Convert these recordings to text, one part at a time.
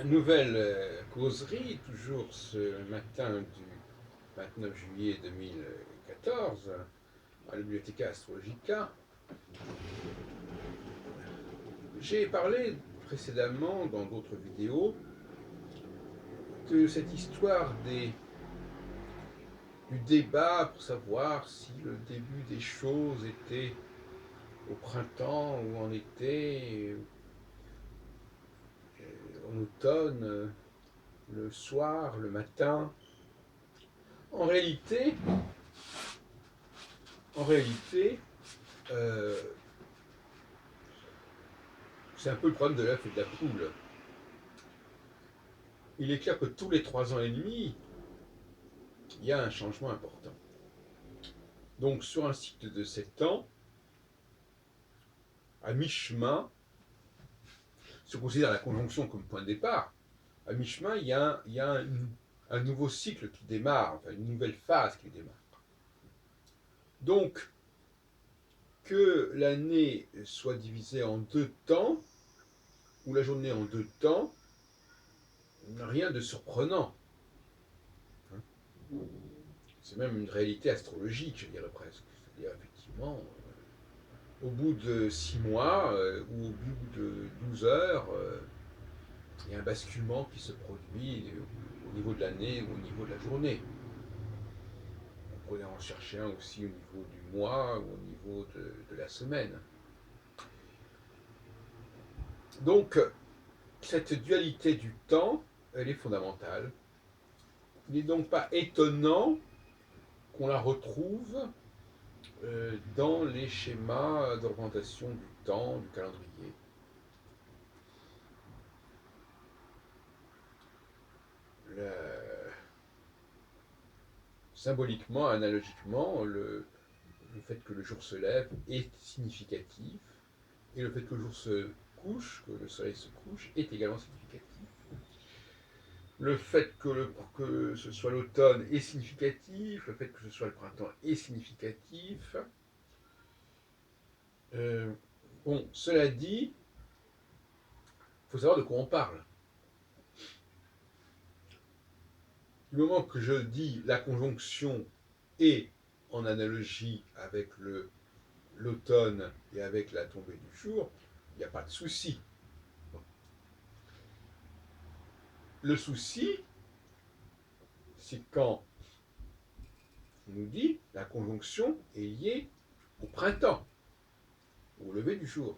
Nouvelle causerie, toujours ce matin du 29 juillet 2014, à la Bibliotheca Astrologica. J'ai parlé précédemment dans d'autres vidéos de cette histoire du débat pour savoir si le début des choses était au printemps ou en été, en automne, le soir, le matin. En réalité, en réalité, euh, c'est un peu le problème de l'œuf et de la poule. Il est clair que tous les 3 ans et demi, il y a un changement important. Donc sur un cycle de 7 ans, à mi-chemin, si on considère la conjonction comme point de départ, à mi-chemin, il y a un nouveau cycle qui démarre, enfin une nouvelle phase qui démarre. Donc, que l'année soit divisée en 2 temps, ou la journée en 2 temps, n'a rien de surprenant. C'est même une réalité astrologique, je dirais presque. C'est-à-dire, effectivement, au bout de 6 mois ou au bout de 12 heures, il y a un basculement qui se produit au niveau de l'année ou au niveau de la journée. On pourrait en chercher un aussi au niveau du mois ou au niveau de la semaine. Donc, cette dualité du temps, elle est fondamentale. Il n'est donc pas étonnant qu'on la retrouve dans les schémas d'orientation du temps, du calendrier. Le- Symboliquement, analogiquement, le fait que le jour se lève est significatif, et le fait que le jour se couche, que le soleil se couche, est également significatif. Le fait que ce soit l'automne est significatif, le fait que ce soit le printemps est significatif. Euh, bon, cela dit, il faut savoir de quoi on parle. Du moment que je dis la conjonction est en analogie avec l'automne et avec la tombée du jour, il n'y a pas de souci. Bon. Le souci, c'est quand on nous dit la conjonction est liée au printemps, au lever du jour.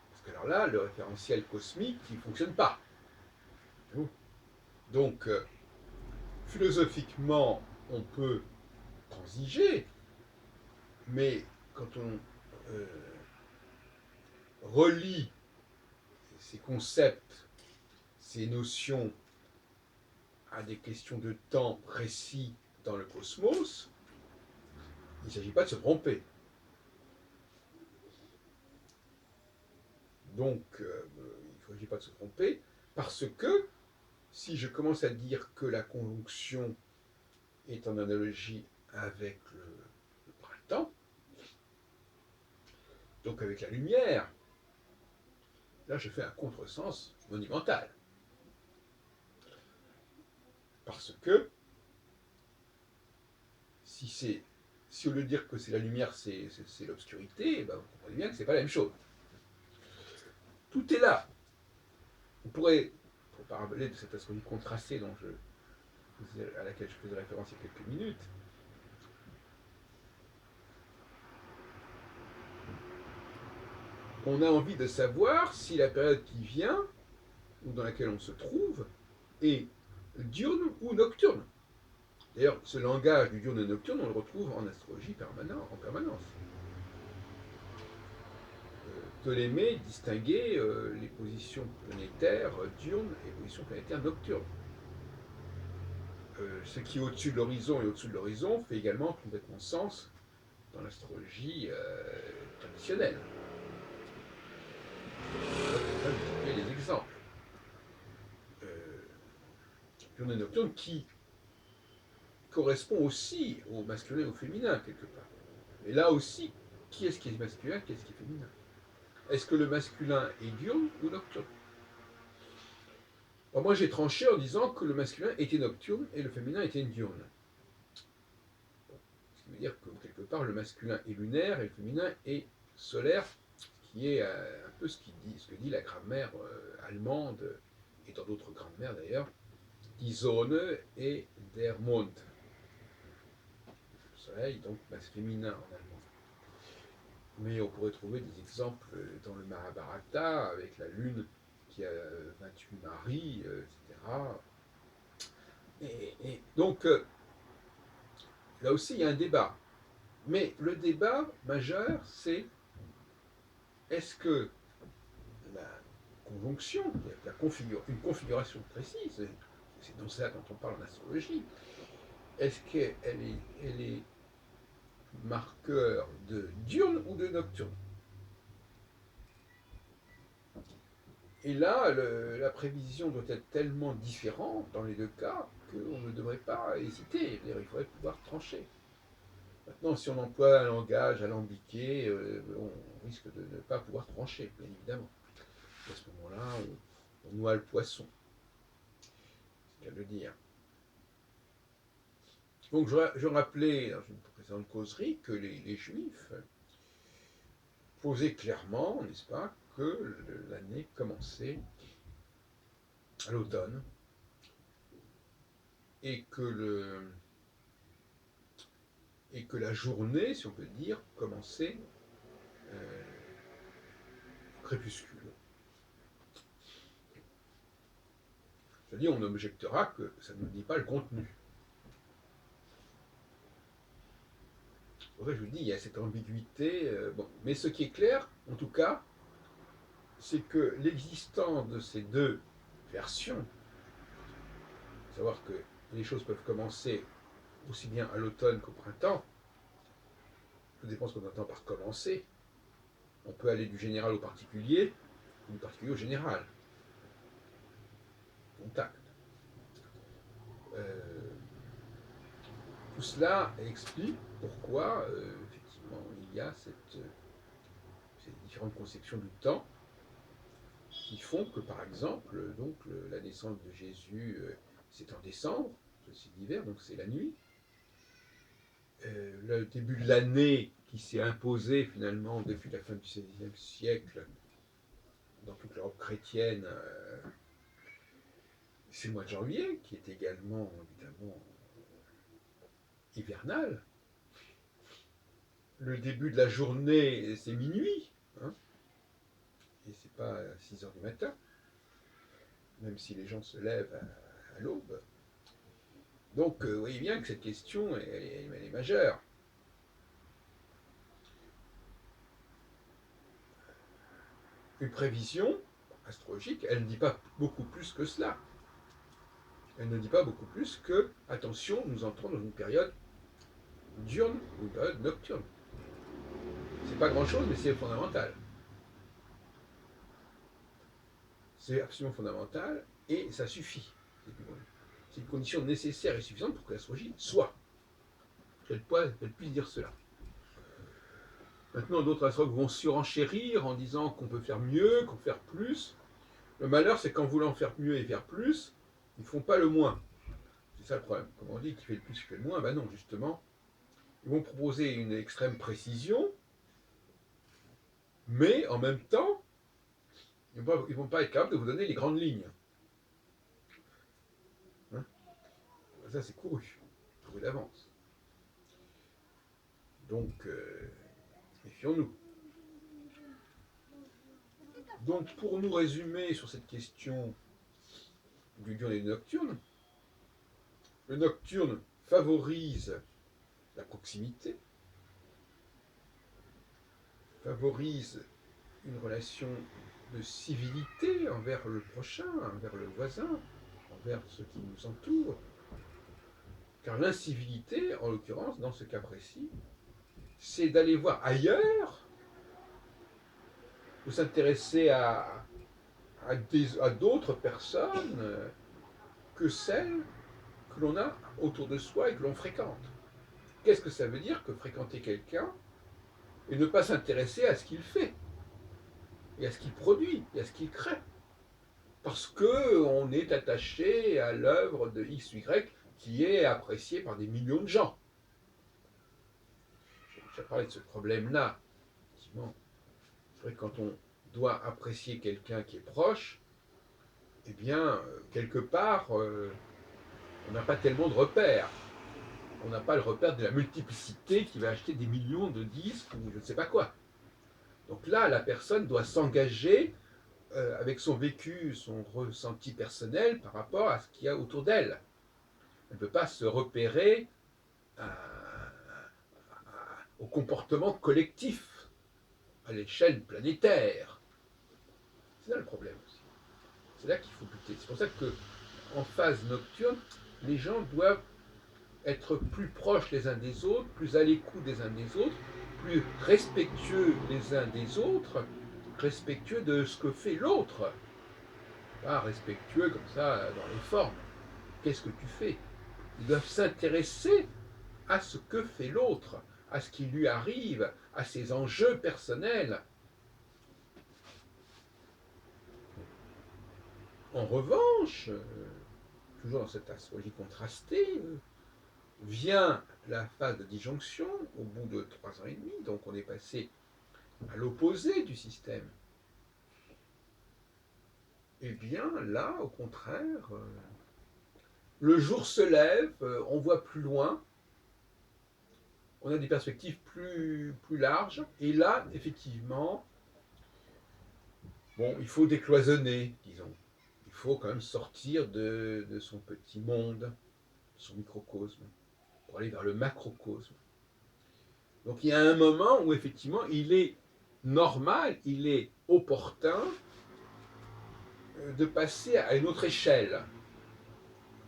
Parce que alors là, le référentiel cosmique, il ne fonctionne pas. Donc, philosophiquement, on peut transiger, mais quand on relie ces concepts, ces notions à des questions de temps précis dans le cosmos, il ne s'agit pas de se tromper. Donc, il ne s'agit pas de se tromper, parce que si je commence à dire que la conjonction est en analogie avec le printemps, donc avec la lumière, là je fais un contresens monumental. Parce que si au lieu de dire que c'est la lumière, c'est l'obscurité, ben vous comprenez bien que c'est pas la même chose. Tout est là. On pourrait, pour parler de cette astrologie contrastée à laquelle je faisais référence il y a quelques minutes, on a envie de savoir si la période qui vient, ou dans laquelle on se trouve, est diurne ou nocturne. D'ailleurs, ce langage du diurne et nocturne, on le retrouve en astrologie en permanence. Ptolémée distinguait les positions planétaires diurnes et les positions planétaires nocturnes. Ce qui est au-dessus de l'horizon et au-dessous de l'horizon fait également complètement sens dans l'astrologie traditionnelle. Je vais vous donner des exemples. Diurne et nocturne qui correspond aussi au masculin et au féminin quelque part. Mais là aussi, qui est-ce qui est masculin, qui est-ce qui est féminin? Est-ce que le masculin est diurne ou nocturne? Alors moi j'ai tranché en disant que le masculin était nocturne et le féminin était diurne. Ce qui veut dire que quelque part le masculin est lunaire et le féminin est solaire, qui est un peu ce que dit la grammaire allemande, et dans d'autres grammaires d'ailleurs, die Sonne et der Mond. Le soleil, donc féminin en allemand. Mais on pourrait trouver des exemples dans le Mahabharata, avec la lune qui a 28 maris, etc. Et donc, là aussi, il y a un débat. Mais le débat majeur, c'est est-ce que la conjonction, une configuration précise, c'est dans ça dont on parle en astrologie, est-ce elle est marqueur de diurne ou de nocturne? Et là, la prévision doit être tellement différente dans les deux cas qu'on ne devrait pas hésiter. Il faudrait pouvoir trancher. Maintenant, si on emploie un langage alambiqué, on risque de ne pas pouvoir trancher, bien évidemment. À ce moment-là, on noie le poisson. C'est le cas de le dire. Donc, je rappelais dans une précédente causerie que les Juifs posaient clairement, n'est-ce pas, que l'année commençait à l'automne et que la journée, si on peut dire, commençait au crépuscule. C'est-à-dire, on objectera que ça ne nous dit pas le contenu. C'est pour ça que je vous dis, il y a cette ambiguïté. Bon. Mais ce qui est clair, en tout cas, c'est que l'existence de ces deux versions, savoir que les choses peuvent commencer aussi bien à l'automne qu'au printemps, tout dépend de ce qu'on entend par commencer. On peut aller du général au particulier, ou du particulier au général. Contact. Tout cela explique pourquoi, effectivement, il y a ces différentes conceptions du temps qui font que, par exemple, donc, la naissance de Jésus, c'est en décembre, c'est l'hiver, donc c'est la nuit. Le début de l'année qui s'est imposé finalement depuis la fin du XVIe siècle dans toute l'Europe chrétienne, c'est le mois de janvier, qui est également, évidemment, hivernal. Le début de la journée, c'est minuit, hein, et c'est pas 6 heures du matin, même si les gens se lèvent à l'aube. Donc, vous voyez bien que cette question, elle est majeure. Une prévision astrologique, elle ne dit pas beaucoup plus que cela. Elle ne dit pas beaucoup plus que, attention, nous entrons dans une période diurne ou une période nocturne. C'est pas grand-chose, mais c'est fondamental. C'est absolument fondamental et ça suffit. C'est une condition nécessaire et suffisante pour que l'astrologie soit. Elle puisse dire cela. Maintenant, d'autres astrologues vont surenchérir en disant qu'on peut faire mieux, qu'on peut faire plus. Le malheur, c'est qu'en voulant faire mieux et faire plus, ils ne font pas le moins. C'est ça le problème. Comme on dit, qui fait le plus, qui fait le moins, ben non, justement. Ils vont proposer une extrême précision, mais en même temps, ils ne vont pas être capables de vous donner les grandes lignes. Hein, ça, c'est couru d'avance. Donc, méfions-nous. Donc, pour nous résumer sur cette question du diurne et du nocturne, le nocturne favorise la proximité, favorise une relation de civilité envers le prochain, envers le voisin, envers ceux qui nous entourent. Car l'incivilité, en l'occurrence, dans ce cas précis, c'est d'aller voir ailleurs, ou s'intéresser à d'autres personnes que celles que l'on a autour de soi et que l'on fréquente. Qu'est-ce que ça veut dire que fréquenter quelqu'un et ne pas s'intéresser à ce qu'il fait, et à ce qu'il produit, et à ce qu'il crée? parce qu'on est attaché à l'œuvre de X ou Y qui est appréciée par des millions de gens. J'ai déjà parlé de ce problème-là. Effectivement, c'est vrai que quand on doit apprécier quelqu'un qui est proche, eh bien, quelque part, on n'a pas tellement de repères. On n'a pas le repère de la multiplicité qui va acheter des millions de disques ou je ne sais pas quoi. Donc là, la personne doit s'engager avec son vécu, son ressenti personnel par rapport à ce qu'il y a autour d'elle. Elle ne peut pas se repérer au comportement collectif, à l'échelle planétaire. C'est là le problème aussi. C'est là qu'il faut buter. C'est pour ça que en phase nocturne, les gens doivent être plus proches les uns des autres, plus à l'écoute des uns des autres, plus respectueux les uns des autres, respectueux de ce que fait l'autre. Pas respectueux comme ça dans les formes. Qu'est-ce que tu fais? Ils doivent s'intéresser à ce que fait l'autre, à ce qui lui arrive, à ses enjeux personnels. En revanche, toujours dans cette astrologie contrastée, vient la phase de disjonction au bout de 3 ans et demi, donc on est passé à l'opposé du système. Eh bien là, au contraire, le jour se lève, on voit plus loin, on a des perspectives plus larges, et là, effectivement, bon, il faut décloisonner, disons. Il faut quand même sortir de son petit monde, son microcosme, pour aller vers le macrocosme. Donc il y a un moment où effectivement il est normal, il est opportun de passer à une autre échelle.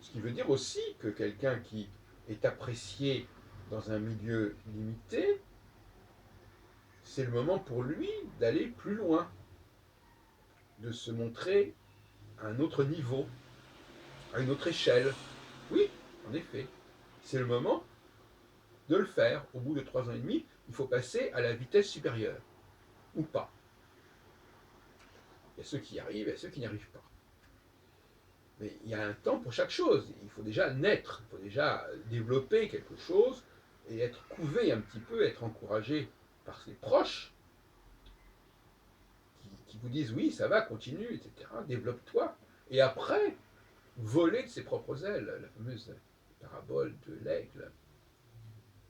Ce qui veut dire aussi que quelqu'un qui est apprécié dans un milieu limité, c'est le moment pour lui d'aller plus loin, de se montrer à un autre niveau, à une autre échelle. Oui, en effet, c'est le moment de le faire. Au bout de 3 ans et demi, il faut passer à la vitesse supérieure, ou pas. Il y a ceux qui y arrivent et ceux qui n'y arrivent pas. Mais il y a un temps pour chaque chose. Il faut déjà naître, il faut déjà développer quelque chose et être couvé un petit peu, être encouragé par ses proches qui vous disent oui, ça va, continue, etc. Développe-toi. Et après, voler de ses propres ailes, la fameuse parabole de l'aigle,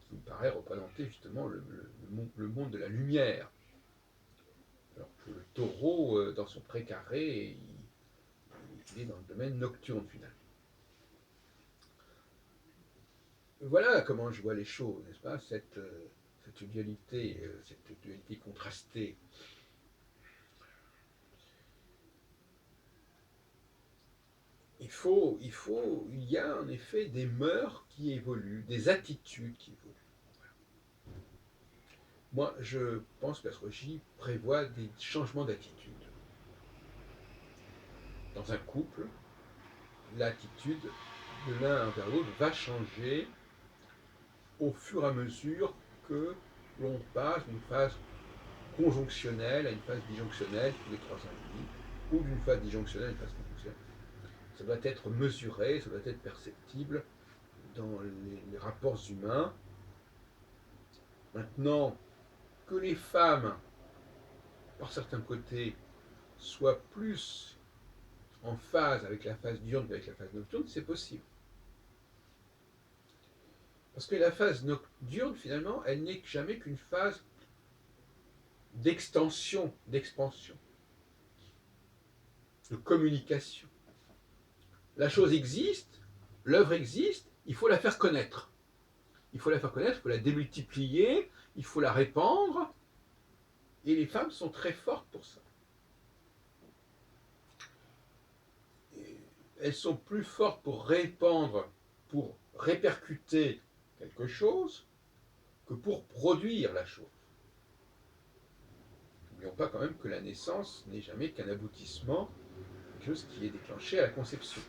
qui me paraît représenter justement le monde de la lumière. Alors que le taureau, dans son précaré, il est dans le domaine nocturne finalement. Voilà comment je vois les choses, n'est-ce pas, cette dualité contrastée. Il y a en effet des mœurs qui évoluent, des attitudes qui évoluent. Moi, je pense que l'astrologie prévoit des changements d'attitude. Dans un couple, l'attitude de l'un envers l'autre va changer au fur et à mesure que l'on passe d'une phase conjonctionnelle à une phase disjonctionnelle tous les 3 ans et demi, ou d'une phase disjonctionnelle à une phase conjonctionnelle. Ça doit être mesuré, ça doit être perceptible dans les rapports humains. Maintenant, que les femmes, par certains côtés, soient plus en phase avec la phase diurne qu'avec la phase nocturne, c'est possible. Parce que la phase nocturne, finalement, elle n'est jamais qu'une phase d'extension, d'expansion, de communication. La chose existe, l'œuvre existe, il faut la faire connaître. Il faut la faire connaître, il faut la démultiplier, il faut la répandre, et les femmes sont très fortes pour ça. Et elles sont plus fortes pour répandre, pour répercuter quelque chose, que pour produire la chose. N'oublions pas quand même que la naissance n'est jamais qu'un aboutissement, quelque chose qui est déclenché à la conception.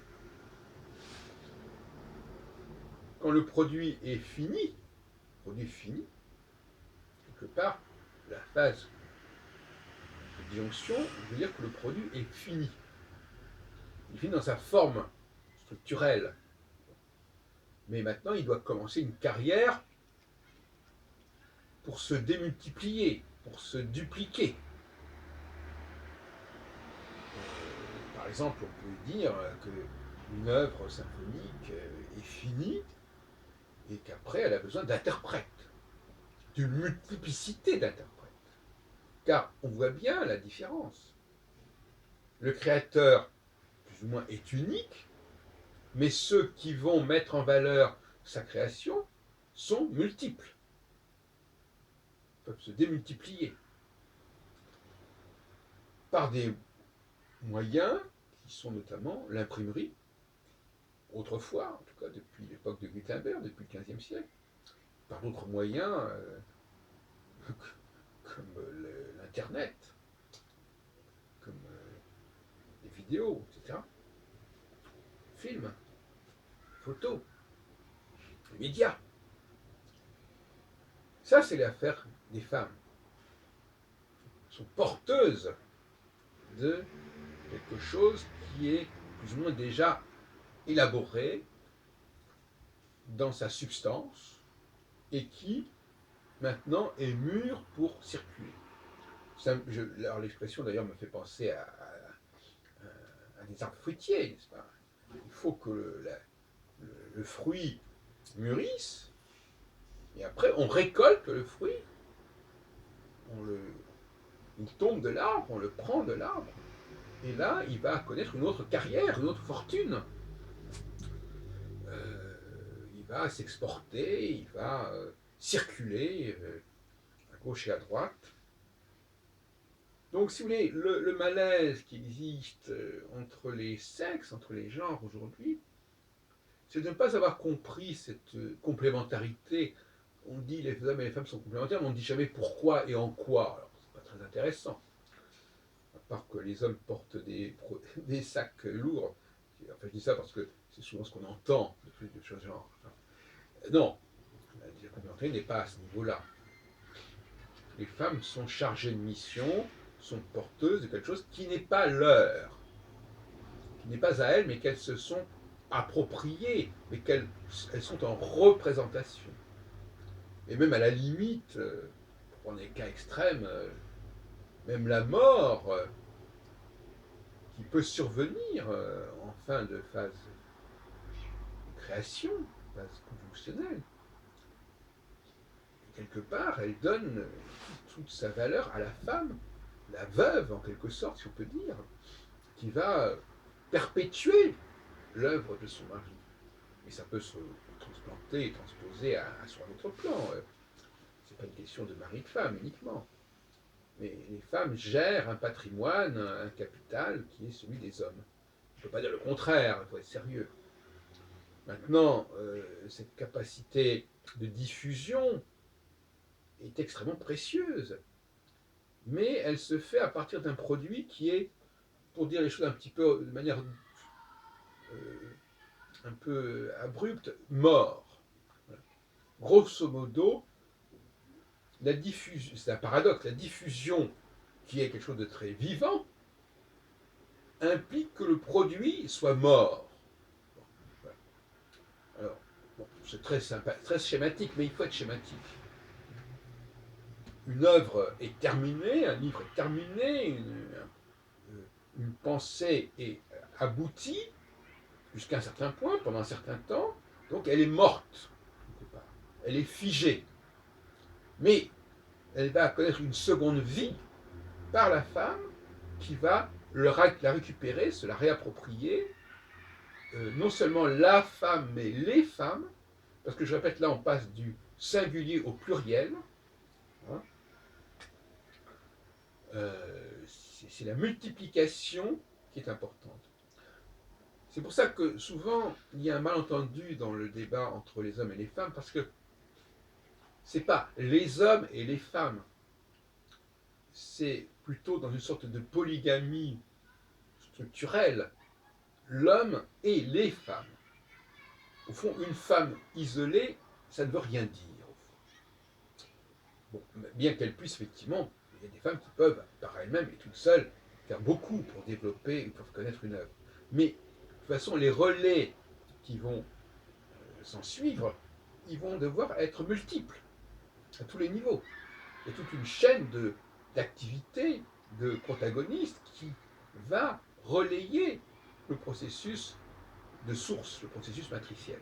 Quand le produit est fini, quelque part, la phase de disjonction veut dire que le produit est fini. Il finit dans sa forme structurelle. Mais maintenant, il doit commencer une carrière pour se démultiplier, pour se dupliquer. Par exemple, on peut dire qu'une œuvre symphonique est finie et qu'après, elle a besoin d'interprètes, d'une multiplicité d'interprètes. Car on voit bien la différence. Le créateur, plus ou moins, est unique, mais ceux qui vont mettre en valeur sa création sont multiples, peuvent se démultiplier par des moyens qui sont notamment l'imprimerie, autrefois, en tout cas depuis l'époque de Gutenberg, depuis le XVe siècle, par d'autres moyens comme l'Internet, comme les vidéos, etc., films, photos, les médias. Ça, c'est l'affaire des femmes. Elles sont porteuses de quelque chose qui est plus ou moins déjà élaboré dans sa substance et qui maintenant est mûr pour circuler. Alors l'expression d'ailleurs me fait penser à des arbres fruitiers, n'est-ce pas? Il faut que le fruit mûrisse et après on récolte le fruit, il tombe de l'arbre, on le prend de l'arbre et là il va connaître une autre carrière, une autre fortune. Il va s'exporter, il va circuler à gauche et à droite. Donc, si vous voulez, le malaise qui existe entre les sexes, entre les genres aujourd'hui, c'est de ne pas avoir compris cette complémentarité. On dit les hommes et les femmes sont complémentaires, mais on ne dit jamais pourquoi et en quoi. Alors, c'est pas très intéressant. À part que les hommes portent des sacs lourds. Enfin, je dis ça parce que c'est souvent ce qu'on entend de ce genre. Non, la complémentarité n'est pas à ce niveau-là. Les femmes sont chargées de mission, sont porteuses de quelque chose qui n'est pas leur, qui n'est pas à elles, mais qu'elles se sont appropriées, mais qu'elles sont en représentation. Et même à la limite, pour prendre des cas extrêmes, même la mort qui peut survenir en fin de phase de création, phase convulsionnelle, quelque part, elle donne toute sa valeur à la femme, la veuve en quelque sorte, si on peut dire, qui va perpétuer l'œuvre de son mari. Et ça peut se transplanter et transposer sur un autre plan. C'est pas une question de mari et de femme uniquement. Mais les femmes gèrent un patrimoine, un capital qui est celui des hommes. On ne peut pas dire le contraire, il faut être sérieux. Maintenant, cette capacité de diffusion est extrêmement précieuse. Mais elle se fait à partir d'un produit qui est, pour dire les choses un petit peu de manière un peu abrupte, mort. Voilà. Grosso modo, la diffusion, c'est un paradoxe, la diffusion, qui est quelque chose de très vivant, implique que le produit soit mort. Bon, voilà. Alors, bon, c'est très sympa, très schématique, mais il faut être schématique. Une œuvre est terminée, un livre est terminé, une pensée est aboutie jusqu'à un certain point, pendant un certain temps, donc elle est morte, elle est figée. Mais elle va connaître une seconde vie par la femme qui va la récupérer, se la réapproprier, non seulement la femme, mais les femmes, parce que je répète, là on passe du singulier au pluriel. Hein. C'est la multiplication qui est importante. C'est pour ça que souvent il y a un malentendu dans le débat entre les hommes et les femmes, parce que c'est pas les hommes et les femmes, c'est plutôt dans une sorte de polygamie structurelle, l'homme et les femmes. Au fond, une femme isolée, ça ne veut rien dire. Bon, bien qu'elle puisse effectivement, il y a des femmes qui peuvent, par elles-mêmes et toutes seules, faire beaucoup pour développer et pour connaître une œuvre. Mais de toute façon, les relais qui vont s'en suivre, ils vont devoir être multiples à tous les niveaux. Il y a toute une chaîne d'activités, de protagonistes qui va relayer le processus de source, le processus matriciel.